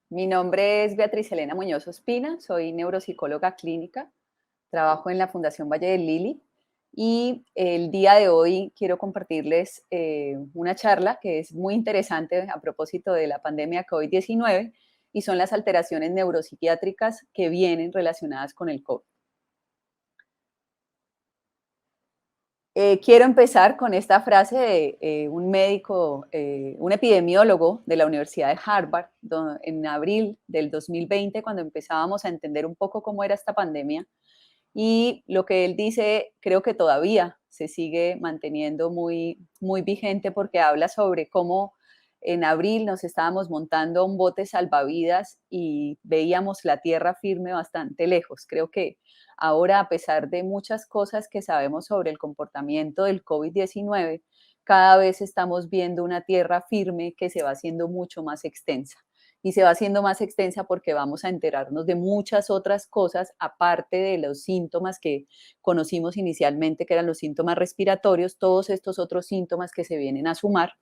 Mi nombre es Beatriz Elena Muñoz Ospina, soy neuropsicóloga clínica, trabajo en la Fundación Valle del Lili y el día de hoy quiero compartirles una charla que es muy interesante a propósito de la pandemia COVID-19 y son las alteraciones neuropsiquiátricas que vienen relacionadas con el COVID. Quiero empezar con esta frase de un médico, un epidemiólogo de la Universidad de Harvard, en abril del 2020, cuando empezábamos a entender un poco cómo era esta pandemia. Y lo que él dice, creo que todavía se sigue manteniendo muy, muy vigente porque habla sobre cómo en abril nos estábamos montando un bote salvavidas y veíamos la tierra firme bastante lejos. Creo que ahora, a pesar de muchas cosas que sabemos sobre el comportamiento del COVID-19, cada vez estamos viendo una tierra firme que se va haciendo mucho más extensa. Y se va haciendo más extensa porque vamos a enterarnos de muchas otras cosas, aparte de los síntomas que conocimos inicialmente, que eran los síntomas respiratorios, todos estos otros síntomas que se vienen a sumar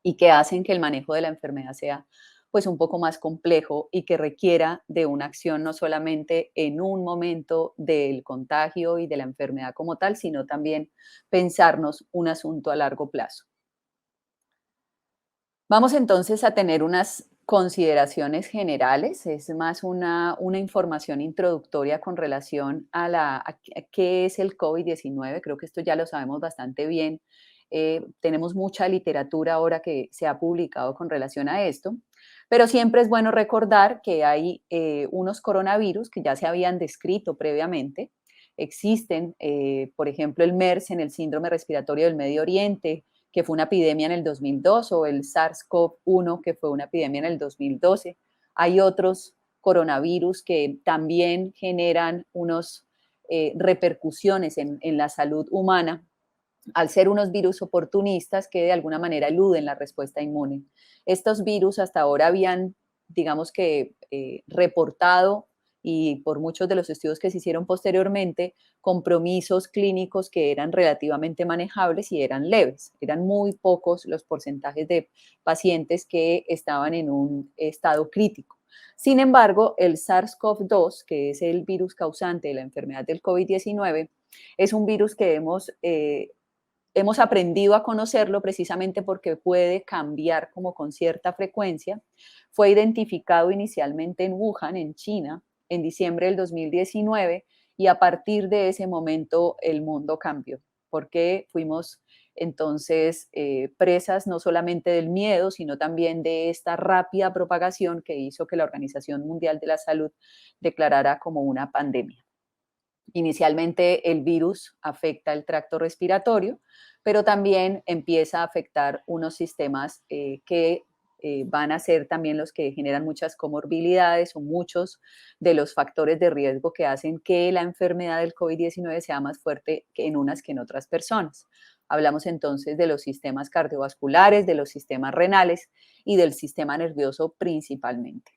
y que hacen que el manejo de la enfermedad sea pues un poco más complejo y que requiera de una acción no solamente en un momento del contagio y de la enfermedad como tal, sino también pensarnos un asunto a largo plazo. Vamos entonces a tener unas consideraciones generales, es más una información introductoria con relación a qué es el COVID-19. Creo que esto ya lo sabemos bastante bien. Tenemos mucha literatura ahora que se ha publicado con relación a esto, pero siempre es bueno recordar que hay unos coronavirus que ya se habían descrito previamente. Existen, por ejemplo, el MERS en el síndrome respiratorio del Medio Oriente, que fue una epidemia en el 2002, o el SARS-CoV-1, que fue una epidemia en el 2012. Hay otros coronavirus que también generan unas repercusiones en la salud humana al ser unos virus oportunistas que de alguna manera eluden la respuesta inmune. Estos virus hasta ahora habían, digamos que, reportado y por muchos de los estudios que se hicieron posteriormente, compromisos clínicos que eran relativamente manejables y eran leves. Eran muy pocos los porcentajes de pacientes que estaban en un estado crítico. Sin embargo, el SARS-CoV-2, que es el virus causante de la enfermedad del COVID-19, es un virus que hemos aprendido a conocerlo precisamente porque puede cambiar como con cierta frecuencia. Fue identificado inicialmente en Wuhan, en China, en diciembre del 2019 y a partir de ese momento el mundo cambió porque fuimos entonces presas no solamente del miedo, sino también de esta rápida propagación que hizo que la Organización Mundial de la Salud declarara como una pandemia. Inicialmente el virus afecta el tracto respiratorio, pero también empieza a afectar unos sistemas que van a ser también los que generan muchas comorbilidades o muchos de los factores de riesgo que hacen que la enfermedad del COVID-19 sea más fuerte que en unas que en otras personas. Hablamos entonces de los sistemas cardiovasculares, de los sistemas renales y del sistema nervioso principalmente.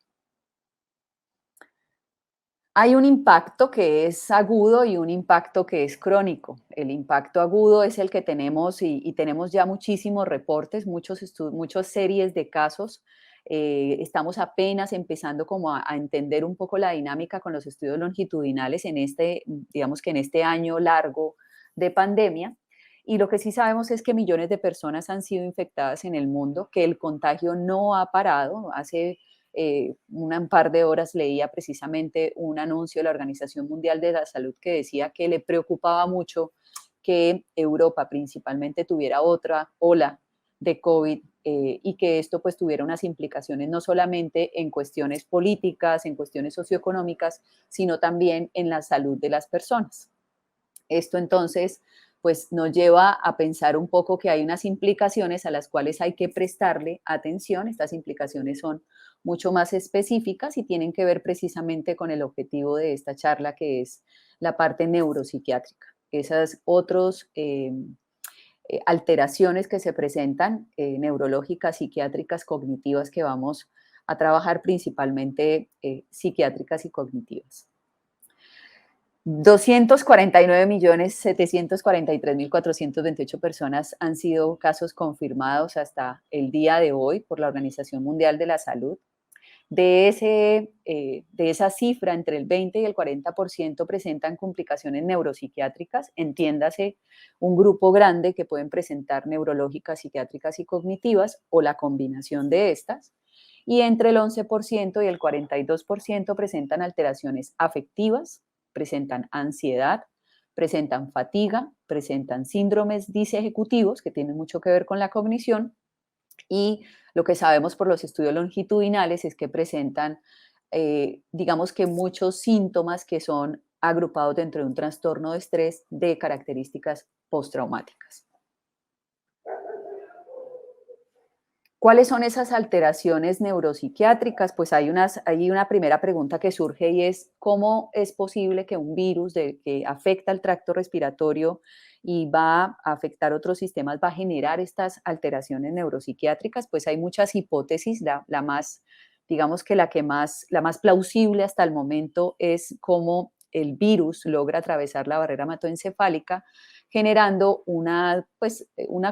Hay un impacto que es agudo y un impacto que es crónico. El impacto agudo es el que tenemos y tenemos ya muchísimos reportes, muchas series de casos. Estamos apenas empezando como a entender un poco la dinámica con los estudios longitudinales en este, digamos que en este año largo de pandemia. Y lo que sí sabemos es que millones de personas han sido infectadas en el mundo, que el contagio no ha parado. Hace un par de horas leía precisamente un anuncio de la Organización Mundial de la Salud que decía que le preocupaba mucho que Europa principalmente tuviera otra ola de COVID y que esto pues tuviera unas implicaciones no solamente en cuestiones políticas, en cuestiones socioeconómicas, sino también en la salud de las personas. Esto entonces pues nos lleva a pensar un poco que hay unas implicaciones a las cuales hay que prestarle atención. Estas implicaciones son mucho más específicas y tienen que ver precisamente con el objetivo de esta charla, que es la parte neuropsiquiátrica. Esas otras alteraciones que se presentan, neurológicas, psiquiátricas, cognitivas, que vamos a trabajar principalmente psiquiátricas y cognitivas. 249.743.428 personas han sido casos confirmados hasta el día de hoy por la Organización Mundial de la Salud. De esa cifra, entre el 20 y el 40% presentan complicaciones neuropsiquiátricas, entiéndase un grupo grande que pueden presentar neurológicas, psiquiátricas y cognitivas o la combinación de estas. Y entre el 11% y el 42% presentan alteraciones afectivas, presentan ansiedad, presentan fatiga, presentan síndromes disejecutivos que tienen mucho que ver con la cognición y lo que sabemos por los estudios longitudinales es que presentan, digamos que muchos síntomas que son agrupados dentro de un trastorno de estrés de características postraumáticas. ¿Cuáles son esas alteraciones neuropsiquiátricas? Pues hay una primera pregunta que surge y es cómo es posible que un virus que afecta el tracto respiratorio y va a afectar otros sistemas va a generar estas alteraciones neuropsiquiátricas. Pues hay muchas hipótesis, la más, digamos que la más plausible hasta el momento es cómo el virus logra atravesar la barrera hematoencefálica generando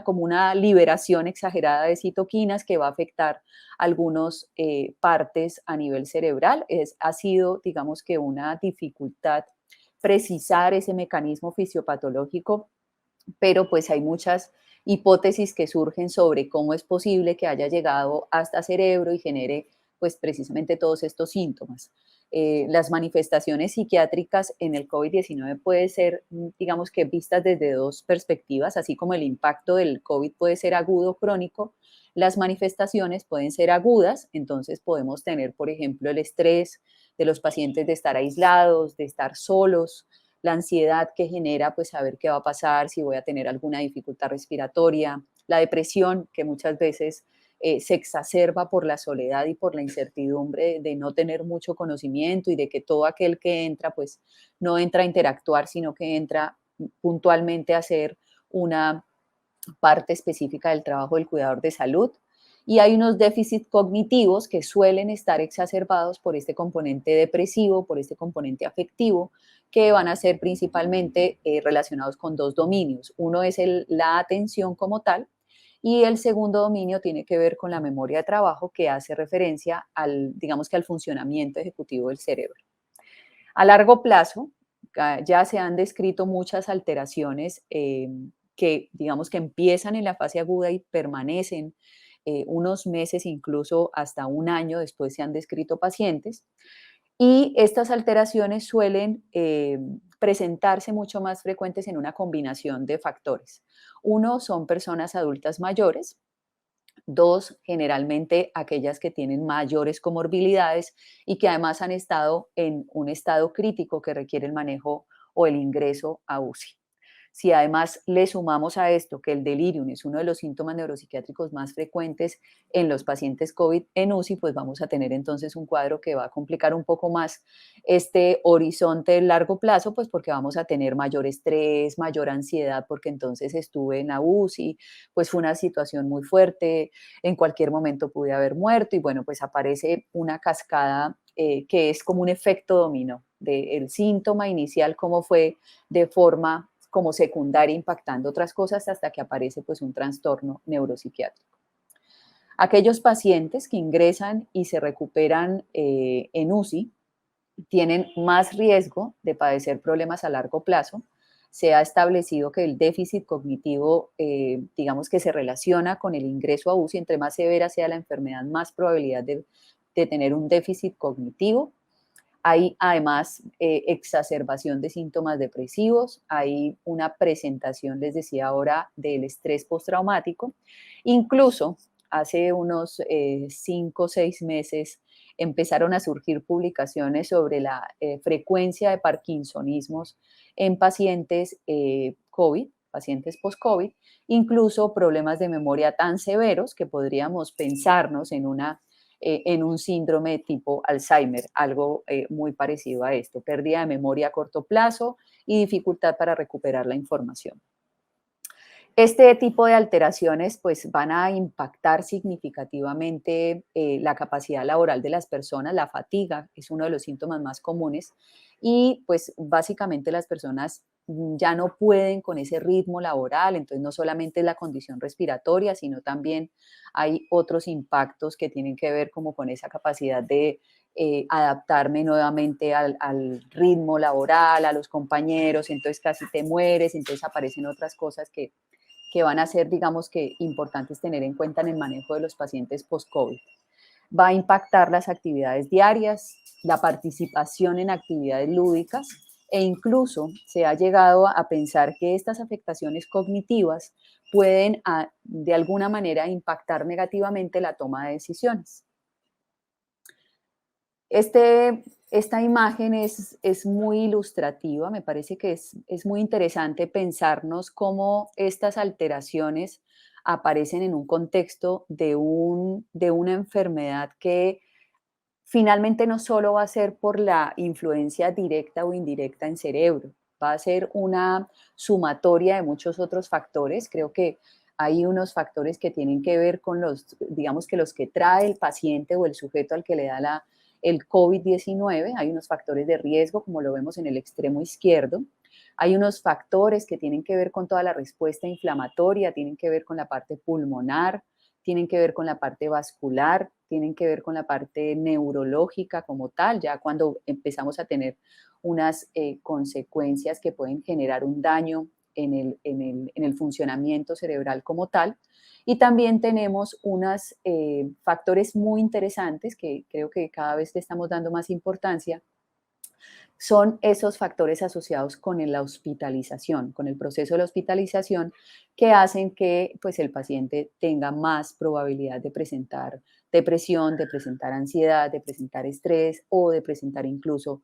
como una liberación exagerada de citoquinas que va a afectar algunas partes a nivel cerebral. Ha sido, digamos que una dificultad precisar ese mecanismo fisiopatológico, pero pues hay muchas hipótesis que surgen sobre cómo es posible que haya llegado hasta cerebro y genere pues precisamente todos estos síntomas. Las manifestaciones psiquiátricas en el COVID-19 puede ser, digamos que vistas desde dos perspectivas, así como el impacto del COVID puede ser agudo o crónico, las manifestaciones pueden ser agudas, entonces podemos tener, por ejemplo, el estrés de los pacientes de estar aislados, de estar solos, la ansiedad que genera, pues saber qué va a pasar, si voy a tener alguna dificultad respiratoria, la depresión que muchas veces se exacerba por la soledad y por la incertidumbre de no tener mucho conocimiento y de que todo aquel que entra, pues no entra a interactuar, sino que entra puntualmente a hacer una parte específica del trabajo del cuidador de salud. Y hay unos déficits cognitivos que suelen estar exacerbados por este componente depresivo, por este componente afectivo, que van a ser principalmente relacionados con dos dominios. Uno es la atención como tal y el segundo dominio tiene que ver con la memoria de trabajo que hace referencia digamos que al funcionamiento ejecutivo del cerebro. A largo plazo, ya se han descrito muchas alteraciones que, digamos, que empiezan en la fase aguda y permanecen unos meses, incluso hasta un año después se han descrito pacientes. Y estas alteraciones suelen presentarse mucho más frecuentes en una combinación de factores. Uno son personas adultas mayores, dos, generalmente aquellas que tienen mayores comorbilidades y que además han estado en un estado crítico que requiere el manejo o el ingreso a UCI. Si además le sumamos a esto que el delirium es uno de los síntomas neuropsiquiátricos más frecuentes en los pacientes COVID en UCI, pues vamos a tener entonces un cuadro que va a complicar un poco más este horizonte de largo plazo, pues porque vamos a tener mayor estrés, mayor ansiedad, porque entonces estuve en la UCI, pues fue una situación muy fuerte, en cualquier momento pude haber muerto y bueno, pues aparece una cascada que es como un efecto dominó del síntoma inicial, cómo fue de forma como secundaria impactando otras cosas hasta que aparece pues un trastorno neuropsiquiátrico. Aquellos pacientes que ingresan y se recuperan en UCI tienen más riesgo de padecer problemas a largo plazo. Se ha establecido que el déficit cognitivo, digamos que se relaciona con el ingreso a UCI, entre más severa sea la enfermedad, más probabilidad de tener un déficit cognitivo. Hay además exacerbación de síntomas depresivos, hay una presentación, les decía ahora, del estrés postraumático. Incluso hace unos 5 o 6 meses empezaron a surgir publicaciones sobre la frecuencia de parkinsonismos en pacientes COVID, pacientes post-COVID, incluso problemas de memoria tan severos que podríamos pensarnos en un síndrome tipo Alzheimer, algo muy parecido a esto, pérdida de memoria a corto plazo y dificultad para recuperar la información. Este tipo de alteraciones pues van a impactar significativamente la capacidad laboral de las personas, la fatiga es uno de los síntomas más comunes y pues básicamente las personas ya no pueden con ese ritmo laboral, entonces no solamente es la condición respiratoria, sino también hay otros impactos que tienen que ver como con esa capacidad de adaptarme nuevamente al ritmo laboral, a los compañeros, entonces casi te mueres, entonces aparecen otras cosas que van a ser, digamos que, importantes tener en cuenta en el manejo de los pacientes post-COVID. Va a impactar las actividades diarias, la participación en actividades lúdicas e incluso se ha llegado a pensar que estas afectaciones cognitivas pueden de alguna manera impactar negativamente la toma de decisiones. Esta imagen es muy ilustrativa, me parece que es muy interesante pensarnos cómo estas alteraciones aparecen en un contexto de una enfermedad que finalmente no solo va a ser por la influencia directa o indirecta en cerebro, va a ser una sumatoria de muchos otros factores. Creo que hay unos factores que tienen que ver con digamos que los que trae el paciente o el sujeto al que le da el COVID-19. Hay unos factores de riesgo, como lo vemos en el extremo izquierdo. Hay unos factores que tienen que ver con toda la respuesta inflamatoria, tienen que ver con la parte pulmonar, tienen que ver con la parte vascular, tienen que ver con la parte neurológica como tal, ya cuando empezamos a tener unas consecuencias que pueden generar un daño en el funcionamiento cerebral como tal. Y también tenemos unos factores muy interesantes que creo que cada vez le estamos dando más importancia, son esos factores asociados con la hospitalización, con el proceso de la hospitalización, que hacen que pues, el paciente tenga más probabilidad de presentar depresión, de presentar ansiedad, de presentar estrés o de presentar incluso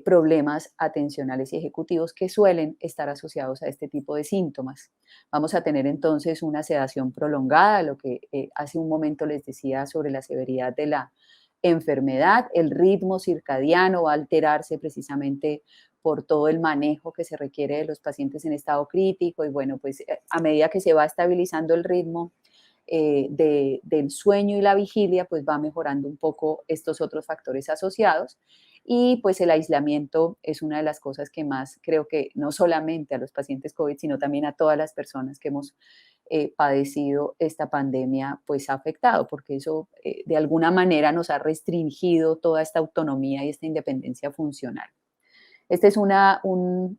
problemas atencionales y ejecutivos que suelen estar asociados a este tipo de síntomas. Vamos a tener entonces una sedación prolongada, lo que hace un momento les decía sobre la severidad de la enfermedad, el ritmo circadiano va a alterarse precisamente por todo el manejo que se requiere de los pacientes en estado crítico y bueno, pues a medida que se va estabilizando el ritmo del sueño y la vigilia, pues va mejorando un poco estos otros factores asociados y pues el aislamiento es una de las cosas que más creo que no solamente a los pacientes COVID, sino también a todas las personas que hemos padecido esta pandemia, pues ha afectado, porque eso de alguna manera nos ha restringido toda esta autonomía y esta independencia funcional. Este es un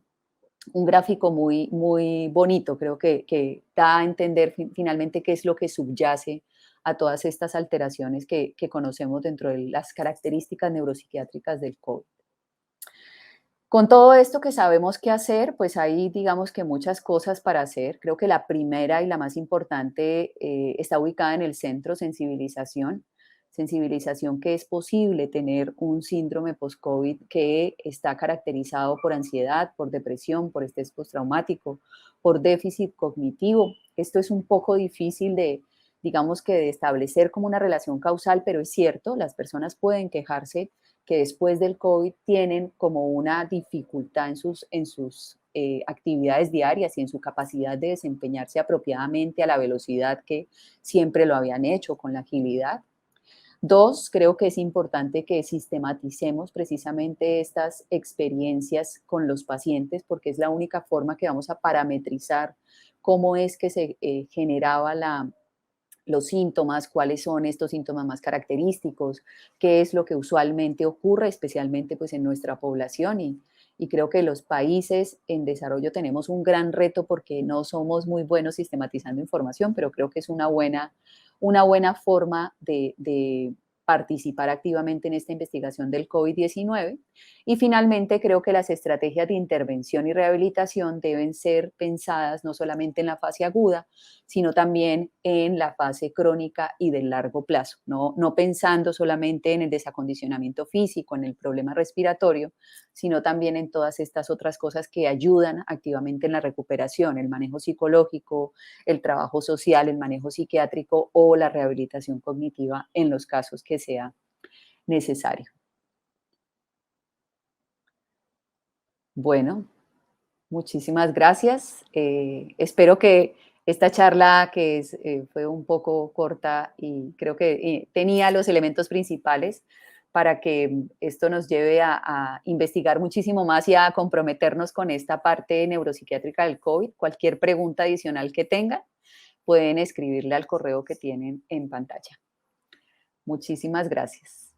gráfico muy, muy bonito, creo que da a entender finalmente qué es lo que subyace a todas estas alteraciones que conocemos dentro de las características neuropsiquiátricas del COVID. Con todo esto que sabemos qué hacer, pues hay, digamos que muchas cosas para hacer. Creo que la primera y la más importante está ubicada en el centro, sensibilización. Sensibilización que es posible tener un síndrome post-COVID que está caracterizado por ansiedad, por depresión, por estrés postraumático, por déficit cognitivo. Esto es un poco difícil digamos que de establecer como una relación causal, pero es cierto, las personas pueden quejarse que después del COVID tienen como una dificultad en sus actividades diarias y en su capacidad de desempeñarse apropiadamente a la velocidad que siempre lo habían hecho, con la agilidad. Dos, creo que es importante que sistematicemos precisamente estas experiencias con los pacientes porque es la única forma que vamos a parametrizar cómo es que se generaba los síntomas, cuáles son estos síntomas más característicos, qué es lo que usualmente ocurre, especialmente pues en nuestra población y creo que los países en desarrollo tenemos un gran reto porque no somos muy buenos sistematizando información, pero creo que es una buena forma de participar activamente en esta investigación del COVID-19. Y finalmente, creo que las estrategias de intervención y rehabilitación deben ser pensadas no solamente en la fase aguda, sino también en la fase crónica y del largo plazo, no pensando solamente en el desacondicionamiento físico, en el problema respiratorio, sino también en todas estas otras cosas que ayudan activamente en la recuperación, el manejo psicológico, el trabajo social, el manejo psiquiátrico o la rehabilitación cognitiva en los casos que sea necesario. Bueno, muchísimas gracias. Espero que esta charla, fue un poco corta y creo que tenía los elementos principales, para que esto nos lleve a investigar muchísimo más y a comprometernos con esta parte neuropsiquiátrica del COVID. Cualquier pregunta adicional que tengan, pueden escribirle al correo que tienen en pantalla. Muchísimas gracias.